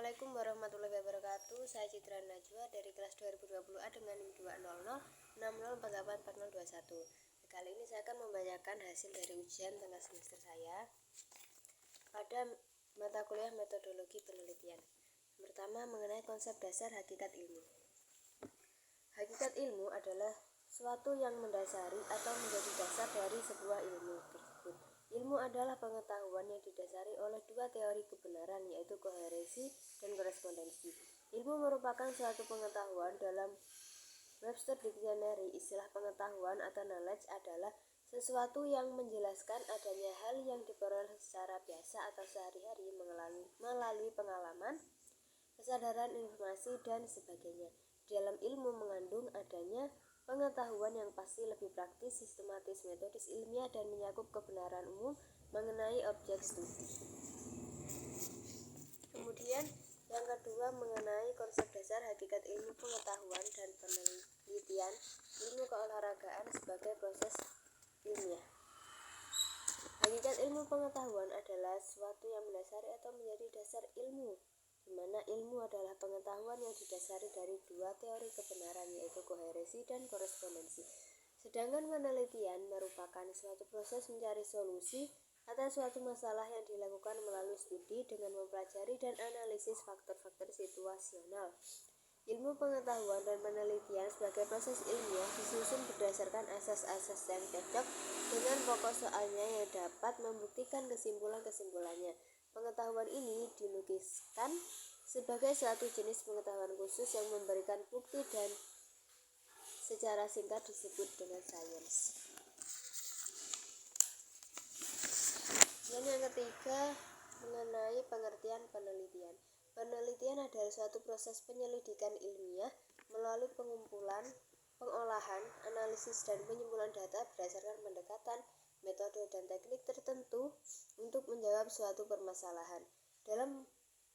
Assalamualaikum warahmatullahi wabarakatuh. Saya Citra Najwa dari kelas 2020A dengan NIM 2006060484021. Kali ini saya akan membacakan hasil dari ujian tengah semester saya pada mata kuliah metodologi penelitian. Pertama, mengenai konsep dasar hakikat ilmu. Hakikat ilmu adalah suatu yang mendasari atau menjadi dasar dari sebuah ilmu tersebut. Ilmu adalah pengetahuan yang didasari oleh dua teori kebenaran, yaitu koherensi dan korespondensi. Ilmu merupakan suatu pengetahuan. Dalam Webster Dictionary, istilah pengetahuan atau knowledge adalah sesuatu yang menjelaskan adanya hal yang diperoleh secara biasa atau sehari-hari melalui pengalaman, kesadaran, informasi, dan sebagainya. Dalam ilmu mengandung adanya pengetahuan yang pasti, lebih praktis, sistematis, metodis, ilmiah, dan menyakup kebenaran umum mengenai objek studi. Kemudian yang kedua, mengenai konsep dasar hakikat ilmu pengetahuan dan penelitian ilmu keolahragaan sebagai proses ilmiah. Hakikat ilmu pengetahuan adalah sesuatu yang mendasari atau menjadi dasar ilmu, di mana ilmu adalah pengetahuan yang didasari dari dua teori kebenaran, yaitu koherensi dan korespondensi. Sedangkan penelitian merupakan suatu proses mencari solusi atas suatu masalah yang dilakukan melalui studi dengan mempelajari dan analisis faktor-faktor situasional. Ilmu pengetahuan dan penelitian sebagai proses ilmiah disusun berdasarkan asas-asas yang cocok dengan pokok soalnya yang dapat membuktikan kesimpulan-kesimpulannya. Pengetahuan ini dilukiskan sebagai suatu jenis pengetahuan khusus yang memberikan bukti dan secara singkat disebut dengan sains. Dan yang ketiga, mengenai pengertian penelitian. Penelitian adalah suatu proses penyelidikan ilmiah melalui pengumpulan, pengolahan, analisis, dan penyimpulan data berdasarkan pendekatan, metode, dan teknik tertentu untuk menjawab suatu permasalahan. Dalam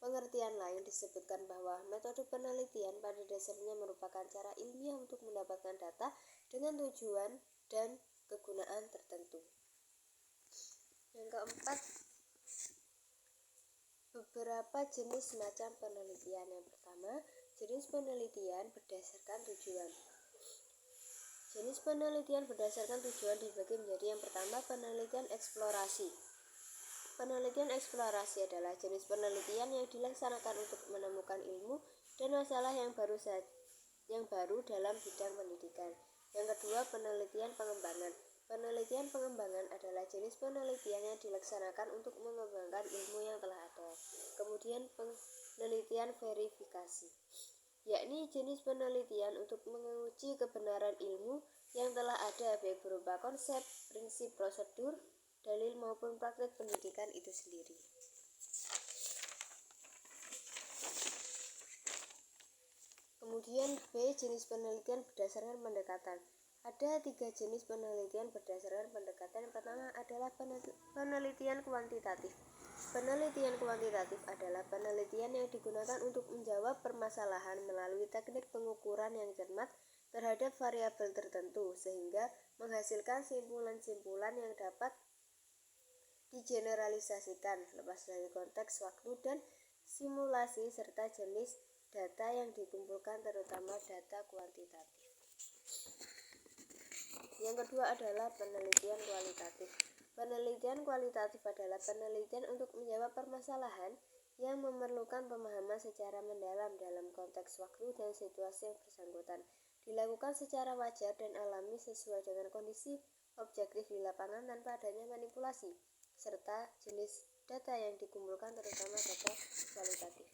pengertian lain disebutkan bahwa metode penelitian pada dasarnya merupakan cara ilmiah untuk mendapatkan data dengan tujuan dan kegunaan tertentu. Yang keempat, beberapa jenis macam penelitian. Yang pertama, jenis penelitian berdasarkan tujuan. Jenis penelitian berdasarkan tujuan dibagi menjadi: yang pertama, penelitian eksplorasi. Penelitian eksplorasi adalah jenis penelitian yang dilaksanakan untuk menemukan ilmu dan masalah yang baru dalam bidang pendidikan. Yang kedua, penelitian pengembangan. Penelitian pengembangan adalah jenis penelitian yang dilaksanakan untuk mengembangkan ilmu yang telah ada. Kemudian penelitian verifikasi, yakni jenis penelitian untuk menguji kebenaran ilmu yang telah ada, baik berupa konsep, prinsip, prosedur, dalil maupun praktek pendidikan itu sendiri. Kemudian B, jenis penelitian berdasarkan pendekatan. Ada 3 jenis penelitian berdasarkan pendekatan. Yang pertama adalah penelitian kuantitatif. Penelitian kuantitatif adalah penelitian yang digunakan untuk menjawab permasalahan melalui teknik pengukuran yang cermat terhadap variabel tertentu, sehingga menghasilkan simpulan-simpulan yang dapat digeneralisasikan lepas dari konteks waktu dan simulasi serta jenis data yang dikumpulkan, terutama data kuantitatif. Yang kedua adalah penelitian kualitatif. Penelitian kualitatif adalah penelitian untuk menjawab permasalahan yang memerlukan pemahaman secara mendalam dalam konteks waktu dan situasi yang bersangkutan, dilakukan secara wajar dan alami sesuai dengan kondisi objektif di lapangan tanpa adanya manipulasi, serta jenis data yang dikumpulkan, terutama data kualitatif.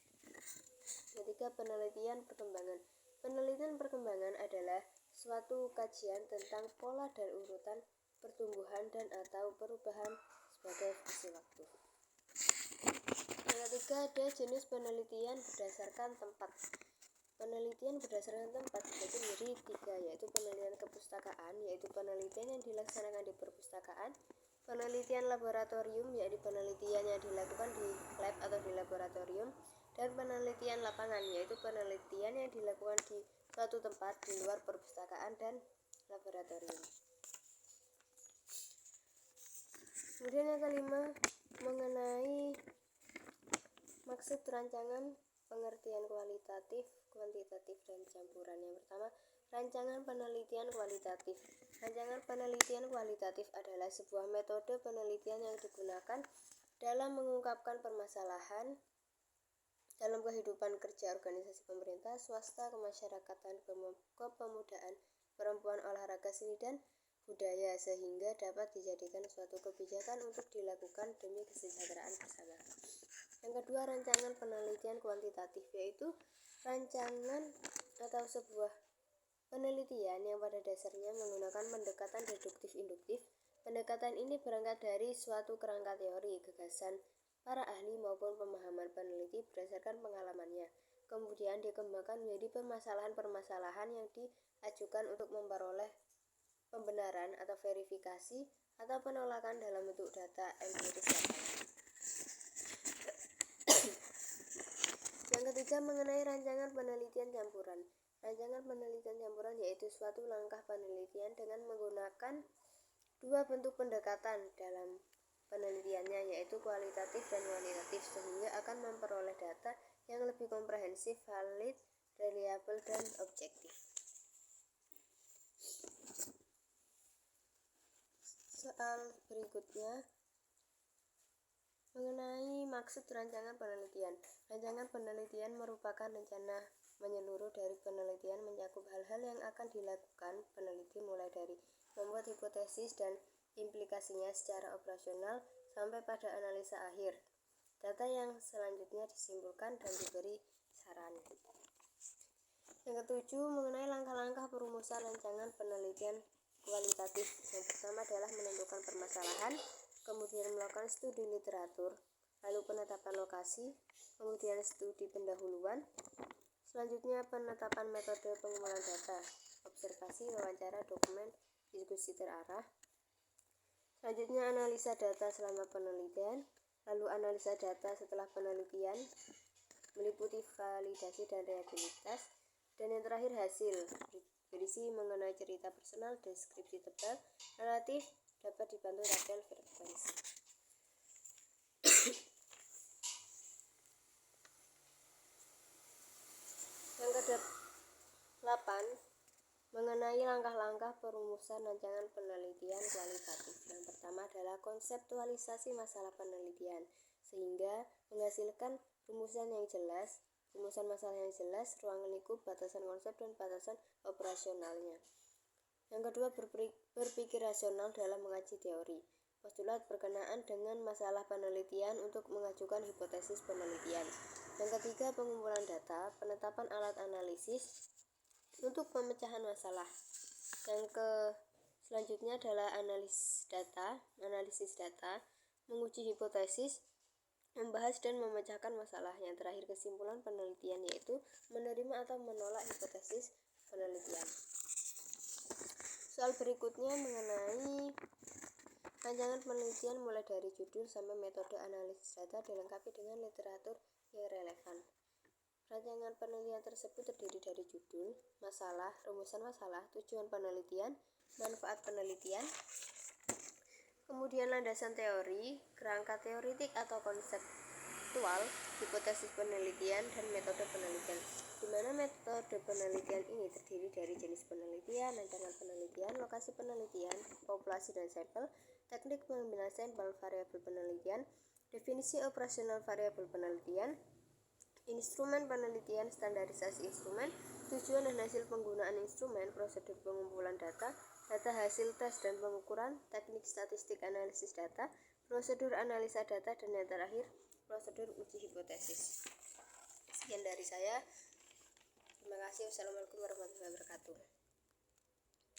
Ketiga, penelitian perkembangan. Penelitian perkembangan adalah suatu kajian tentang pola dan urutan pertumbuhan dan atau perubahan sebagai fase waktu. Yang ketiga, ada jenis penelitian berdasarkan tempat. Penelitian berdasarkan tempat dibagi menjadi 3, yaitu penelitian kepustakaan, yaitu penelitian yang dilaksanakan di perpustakaan; penelitian laboratorium, yaitu penelitian yang dilakukan di lab atau di laboratorium; dan penelitian lapangan, yaitu penelitian yang dilakukan di suatu tempat di luar perpustakaan dan laboratorium. Kemudian yang kelima, mengenai maksud rancangan pengertian kualitatif, kuantitatif, dan campuran. Yang pertama, rancangan penelitian kualitatif. Rancangan penelitian kualitatif adalah sebuah metode penelitian yang digunakan dalam mengungkapkan permasalahan dalam kehidupan kerja organisasi pemerintah, swasta, kemasyarakatan, kepemudaan, perempuan, olahraga, seni, dan budaya, sehingga dapat dijadikan suatu kebijakan untuk dilakukan demi kesejahteraan bersama. Yang kedua, rancangan penelitian kuantitatif, yaitu rancangan atau sebuah penelitian yang pada dasarnya menggunakan pendekatan deduktif-induktif. Pendekatan ini berangkat dari suatu kerangka teori, gagasan para ahli maupun pemahaman peneliti berdasarkan pengalamannya. Kemudian dikembangkan menjadi permasalahan-permasalahan yang diajukan untuk memperoleh pembenaran atau verifikasi atau penolakan dalam bentuk data empiris. Yang ketiga, mengenai rancangan penelitian campuran. Rancangan penelitian campuran yaitu suatu langkah penelitian dengan menggunakan dua bentuk pendekatan dalam penelitiannya, yaitu kualitatif dan kuantitatif, sehingga akan memperoleh data yang lebih komprehensif, valid, reliable, dan objektif. Soal berikutnya mengenai maksud rancangan penelitian. Rancangan penelitian merupakan rencana menyeluruh dari penelitian mencakup hal-hal yang akan dilakukan peneliti, mulai dari membuat hipotesis dan implikasinya secara operasional sampai pada analisa akhir. Data yang selanjutnya disimpulkan dan diberi saran. Yang ketujuh, mengenai langkah-langkah perumusan rancangan penelitian kualitatif. Yang pertama adalah menentukan permasalahan, kemudian melakukan studi literatur, lalu penetapan lokasi, kemudian studi pendahuluan, selanjutnya penetapan metode pengumpulan data, observasi, wawancara, dokumen, diskusi terarah, selanjutnya analisa data selama penelitian, lalu analisa data setelah penelitian, meliputi validasi dan realitas, dan yang terakhir hasil, berisi mengenai cerita personal, deskripsi tebal, relatif, dapat dibantu tabel frekuensi. Yang ke-8, mengenai langkah-langkah perumusan rancangan penelitian kualitatif. Yang pertama adalah konseptualisasi masalah penelitian, sehingga menghasilkan rumusan yang jelas, rumusan masalah yang jelas, ruang lingkup, batasan konsep, dan batasan operasionalnya. Yang kedua, berpikir rasional dalam mengaji teori, postulat berkenaan dengan masalah penelitian untuk mengajukan hipotesis penelitian. Yang ketiga, pengumpulan data, penetapan alat analisis untuk pemecahan masalah. Yang selanjutnya adalah analisis data, menguji hipotesis, membahas dan memecahkan masalah. Yang terakhir, kesimpulan penelitian, yaitu menerima atau menolak hipotesis penelitian. Soal berikutnya mengenai rancangan penelitian mulai dari judul sampai metode analisis data dilengkapi dengan literatur yang relevan. Rancangan penelitian tersebut terdiri dari judul, masalah, rumusan masalah, tujuan penelitian, manfaat penelitian, kemudian landasan teori, kerangka teoritik atau konseptual, hipotesis penelitian, dan metode penelitian, di mana metode penelitian ini terdiri dari jenis penelitian, rancangan penelitian, lokasi penelitian, populasi dan sampel, teknik pengambilan sampel, variabel penelitian, definisi operasional variabel penelitian, instrumen penelitian, standarisasi instrumen, tujuan dan hasil penggunaan instrumen, prosedur pengumpulan data, data hasil tes dan pengukuran, teknik statistik analisis data, prosedur analisa data, dan yang terakhir, prosedur uji hipotesis. Sekian dari saya. Terima kasih. Wassalamualaikum warahmatullahi wabarakatuh.